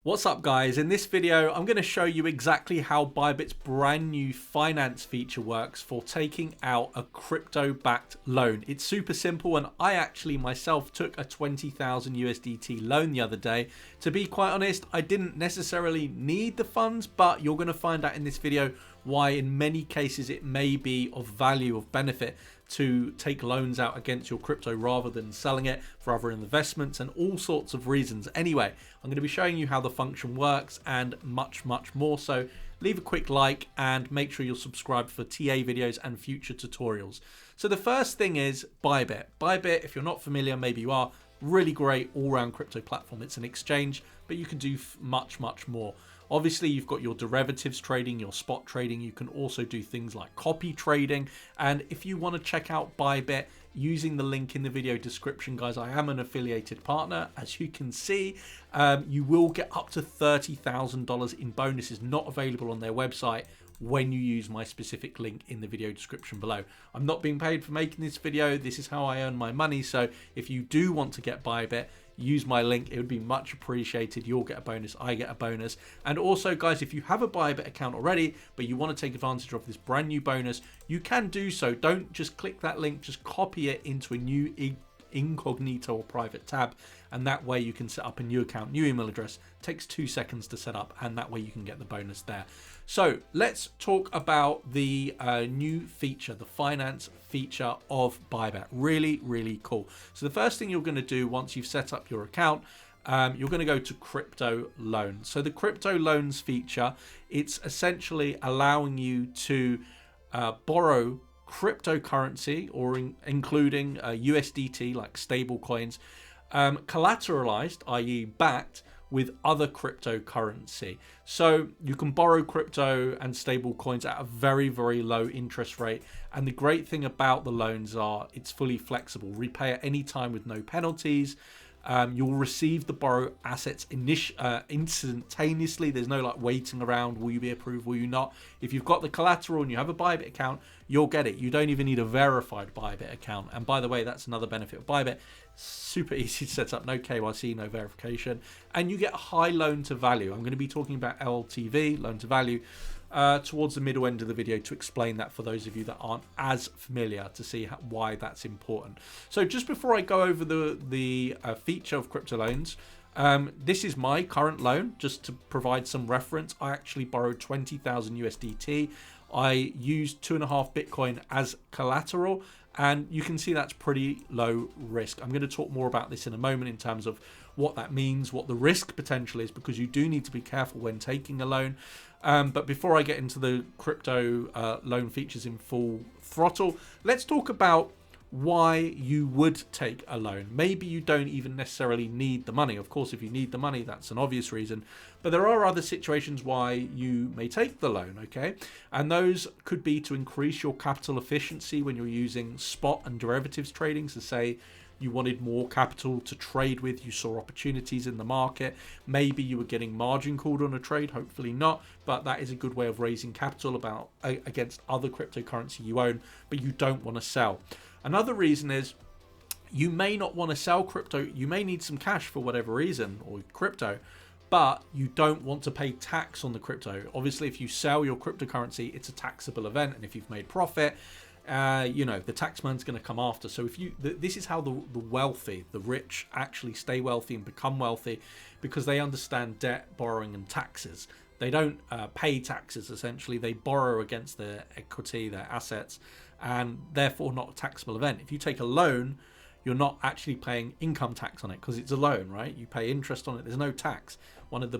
What's up guys, in this video I'm going to show you exactly how Bybit's brand new finance feature works for taking out a crypto backed loan. It's super simple and I actually myself took a 20,000 USDT loan the other day. To be quite honest, I didn't necessarily need the funds, but you're going to find out in this video why in many cases it may be of value, of benefit to take loans out against your crypto rather than selling it for other investments and all sorts of reasons. Anyway, I'm going to be showing you how the function works and much more. So leave a quick like and make sure you're subscribed for TA videos and future tutorials. So the first thing is Bybit. Bybit, if you're not familiar, maybe you are, really great all-round crypto platform. It's an exchange, but you can do much more. Obviously, you've got your derivatives trading, your spot trading. You can also do things like copy trading. And if you want to check out Bybit using the link in the video description, guys, I am an affiliated partner. As you can see, you will get up to $30,000 in bonuses not available on their website when you use my specific link in the video description below. I'm not being paid for making this video. This is how I earn my money. So if you do want to get Bybit, use my link. It would be much appreciated. You'll get a bonus, I get a bonus. And also guys, if you have a Bybit account already but you want to take advantage of this brand new bonus, you can do so. Don't just click that link, just copy it into a new incognito or private tab, and that way you can set up a new account, new email address. It takes 2 seconds to set up, and that way you can get the bonus there. So let's talk about the new feature, the finance feature of Bybit. Really cool. So the first thing you're going to do once you've set up your account, you're going to go to crypto loans. So the crypto loans feature, it's essentially allowing you to borrow cryptocurrency, or including USDT, like stable coins, collateralized, i.e. backed with other cryptocurrency. So you can borrow crypto and stable coins at a very low interest rate. And the great thing about the loans are it's fully flexible, repay at any time with no penalties. You'll receive the borrow assets instantaneously. There's no like waiting around, will you be approved, will you not. If you've got the collateral and you have a Bybit account, you'll get it. You don't even need a verified Bybit account. And by the way, that's another benefit of Bybit. Super easy to set up, no KYC, no verification, and you get a high loan to value. I'm going to be talking about LTV, loan to value, towards the middle end of the video to explain that for those of you that aren't as familiar, to see why that's important. So just before I go over the feature of crypto loans, this is my current loan, just to provide some reference. I actually borrowed 20,000 USDT. I used 2.5 Bitcoin as collateral, and you can see that's pretty low risk. I'm going to talk more about this in a moment in terms of what that means, what the risk potential is, because you do need to be careful when taking a loan. But before I get into the crypto loan features in full throttle, let's talk about why you would take a loan. Maybe you don't even necessarily need the money. Of course, if you need the money, that's an obvious reason. But there are other situations why you may take the loan, okay? And those could be to increase your capital efficiency when you're using spot and derivatives trading. So say you wanted more capital to trade with, you saw opportunities in the market, maybe you were getting margin called on a trade, hopefully not, but that is a good way of raising capital against other cryptocurrency you own, but you don't want to sell. Another reason is you may not want to sell crypto. You may need some cash for whatever reason, or crypto, but you don't want to pay tax on the crypto. Obviously, if you sell your cryptocurrency, it's a taxable event, and if you've made profit, you know, the taxman's going to come after. So if you, this is how the wealthy, the rich, actually stay wealthy and become wealthy, because they understand debt, borrowing, and taxes. They don't pay taxes, essentially. They borrow against their equity, their assets, and therefore not a taxable event. If you take a loan, you're not actually paying income tax on it because it's a loan, right? You pay interest on it. There's no tax. One of the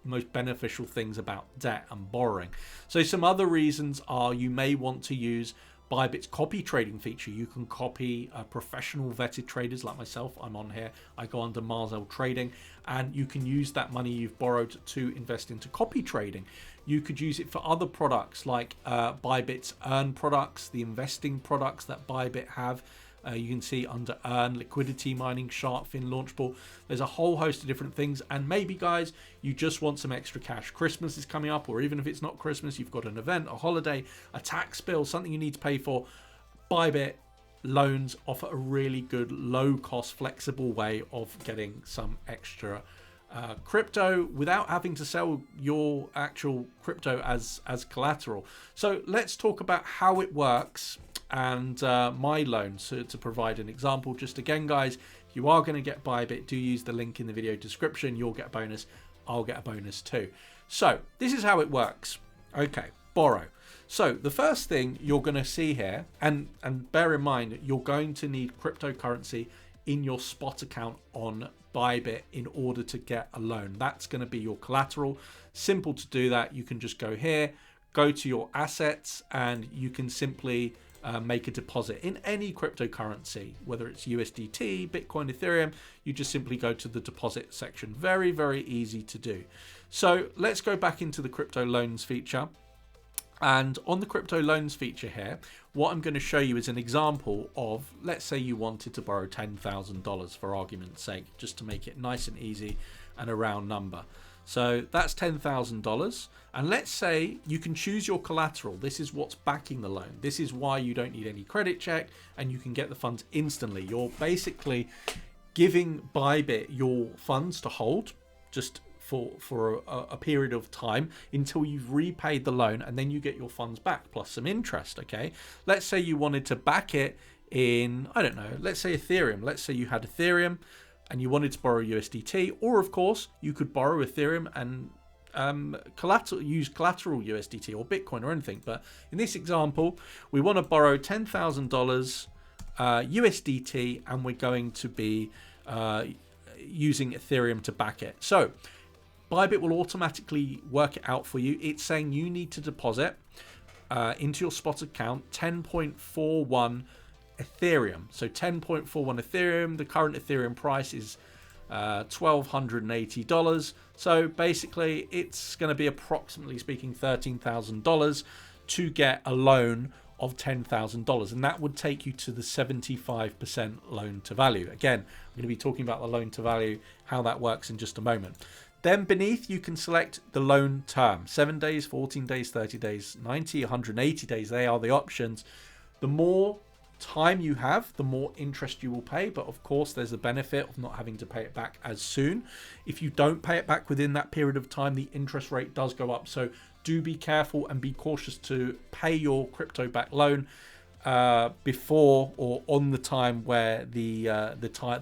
most beneficial things about debt and borrowing. So some other reasons are you may want to use Bybit's copy trading feature. You can copy professional vetted traders like myself. I'm on here. I go under Marzell trading, and you can use that money you've borrowed to invest into copy trading. You could use it for other products like Bybit's earn products, the investing products that Bybit have. You can see under earn, liquidity mining, shark fin, launchpool. There's a whole host of different things. And maybe guys, you just want some extra cash. Christmas is coming up, or even if it's not Christmas, you've got an event, a holiday, a tax bill, something you need to pay for. Bybit loans offer a really good low cost, flexible way of getting some extra crypto without having to sell your actual crypto as collateral. So let's talk about how it works and my loan. So to provide an example, just again, guys, if you are going to get Bybit, do use the link in the video description. You'll get a bonus. I'll get a bonus too. So this is how it works. Okay, borrow. So the first thing you're going to see here, and bear in mind, you're going to need cryptocurrency in your spot account on Bybit in order to get a loan. That's going to be your collateral. Simple to do that. You can just go here, go to your assets, and you can simply make a deposit in any cryptocurrency, whether it's USDT, Bitcoin, Ethereum. You just simply go to the deposit section. Very, very easy to do. So let's go back into the crypto loans feature. And on the crypto loans feature here, what I'm going to show you is an example of, let's say you wanted to borrow $10,000 for argument's sake, just to make it nice and easy and a round number. So that's $10,000. And let's say you can choose your collateral. This is what's backing the loan. This is why you don't need any credit check and you can get the funds instantly. You're basically giving Bybit your funds to hold just for a period of time until you've repaid the loan, and then you get your funds back plus some interest. Okay, let's say you wanted to back it in, I don't know, let's say Ethereum. Let's say you had Ethereum and you wanted to borrow USDT, or of course you could borrow Ethereum and use collateral USDT or Bitcoin or anything. But in this example, we want to borrow $10,000 USDT, and we're going to be using Ethereum to back it. So Bybit will automatically work it out for you. It's saying you need to deposit into your spot account 10.41 Ethereum. So 10.41 Ethereum. The current Ethereum price is $1,280. So basically, it's going to be approximately speaking $13,000 to get a loan of $10,000, and that would take you to the 75% loan to value. Again, I'm going to be talking about the loan to value, how that works in just a moment. Then beneath, you can select the loan term: 7 days, 14 days, 30 days, 90, 180 days. They are the options. The more time you have, the more interest you will pay, but of course there's a benefit of not having to pay it back as soon. If you don't pay it back within that period of time, the interest rate does go up. So do be careful and be cautious to pay your crypto back loan before or on the time where the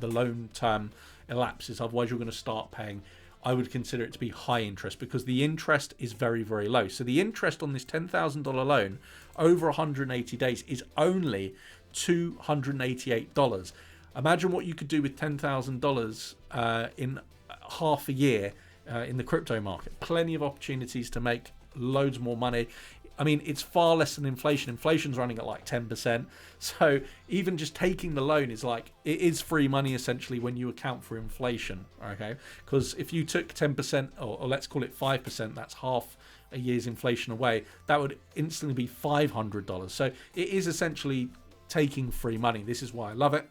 loan term elapses. Otherwise you're going to start paying, I would consider it to be high interest, because the interest is very, very low. So the interest on this $10,000 loan over 180 days is only $288. Imagine what you could do with $10,000 in half a year in the crypto market. Plenty of opportunities to make loads more money. I mean, it's far less than inflation. Inflation's running at like 10%. So even just taking the loan is like, it is free money essentially when you account for inflation. Okay, because if you took 10% or let's call it 5%, that's half a year's inflation away. That would instantly be $500. So it is essentially taking free money. This is why I love it.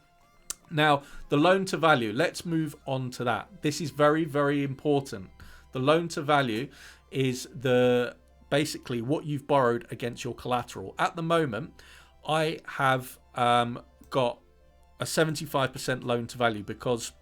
Now, the loan to value, let's move on to that. This is very, very important. The loan to value is basically what you've borrowed against your collateral. At the moment, I have got a 75% loan to value because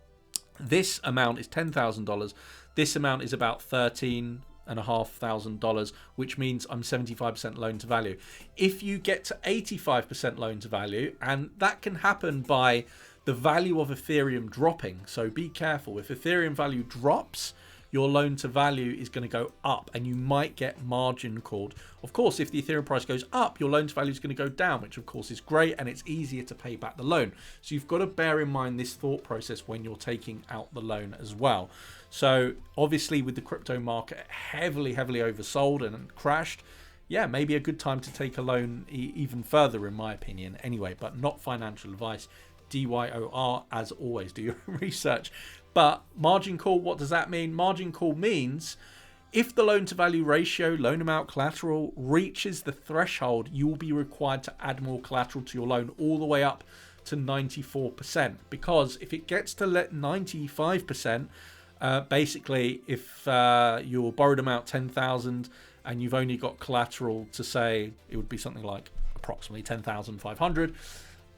this amount is $10,000. This amount is about $13,500, which means I'm 75% loan to value. If you get to 85% loan to value, and that can happen by the value of Ethereum dropping, so be careful. If Ethereum value drops, your loan to value is going to go up and you might get margin called. Of course, if the Ethereum price goes up, your loan to value is going to go down, which of course is great, and it's easier to pay back the loan. So you've got to bear in mind this thought process when you're taking out the loan as well. So obviously with the crypto market heavily oversold and crashed, yeah, maybe a good time to take a loan even further, in my opinion anyway, but not financial advice. DYOR, as always, do your research. But margin call, what does that mean? Margin call means if the loan to value ratio, loan amount, collateral reaches the threshold, you will be required to add more collateral to your loan all the way up to 94%. Because if it gets to 95%, basically if your borrowed amount 10,000 and you've only got collateral to say it would be something like approximately 10,500,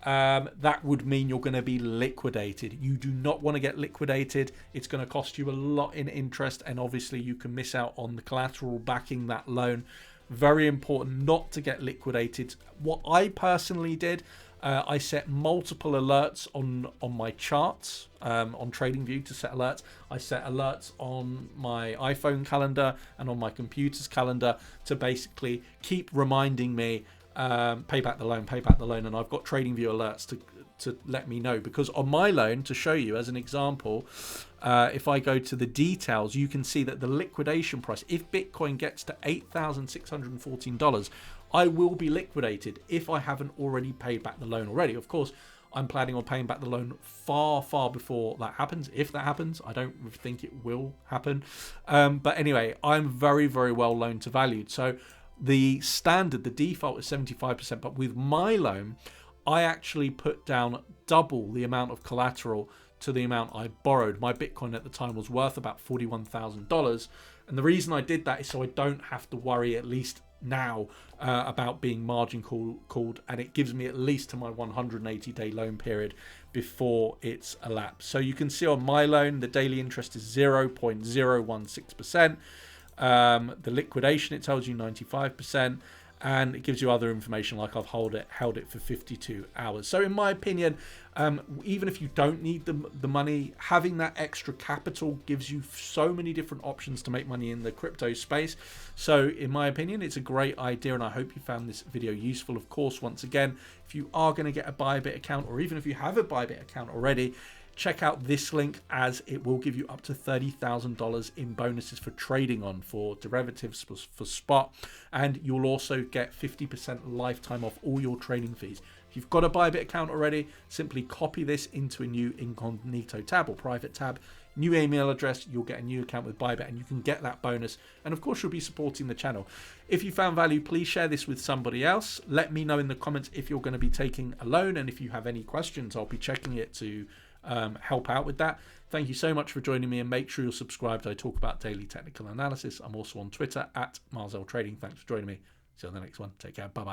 that would mean you're going to be liquidated. You do not want to get liquidated. It's going to cost you a lot in interest, and obviously you can miss out on the collateral backing that loan. Very important not to get liquidated. What I personally did, I set multiple alerts on my charts, on TradingView to set alerts. I set alerts on my iPhone calendar and on my computer's calendar to basically keep reminding me, pay back the loan, and I've got TradingView alerts to let me know, because on my loan, to show you as an example, if I go to the details, you can see that the liquidation price, if Bitcoin gets to $8,614, I will be liquidated if I haven't already paid back the loan already. Of course, I'm planning on paying back the loan far before that happens. If that happens, I don't think it will happen. But anyway, I'm very well loan to valued. So the standard, the default is 75%, but with my loan, I actually put down double the amount of collateral to the amount I borrowed. My Bitcoin at the time was worth about $41,000. And the reason I did that is so I don't have to worry, at least now, about being margin called, and it gives me at least to my 180-day loan period before it's elapsed. So you can see on my loan, the daily interest is 0.016%. The liquidation, it tells you 95%. And it gives you other information like I've held it for 52 hours. So in my opinion, even if you don't need the money, having that extra capital gives you so many different options to make money in the crypto space. So in my opinion, it's a great idea, and I hope you found this video useful. Of course, once again, if you are going to get a Bybit account, or even if you have a Bybit account already, check out this link, as it will give you up to $30,000 in bonuses for trading on, for derivatives, for spot, and you'll also get 50% lifetime off all your trading fees. If you've got a Bybit account already, simply copy this into a new incognito tab or private tab, new email address, you'll get a new account with Bybit, and you can get that bonus. And of course, you'll be supporting the channel. If you found value, please share this with somebody else. Let me know in the comments if you're going to be taking a loan, and if you have any questions, I'll be checking it to help out with that. Thank you so much for joining me, and make sure you're subscribed. I talk about daily technical analysis. I'm also on Twitter at Marzell Trading. Thanks for joining me. See you on the next one. Take care. Bye bye.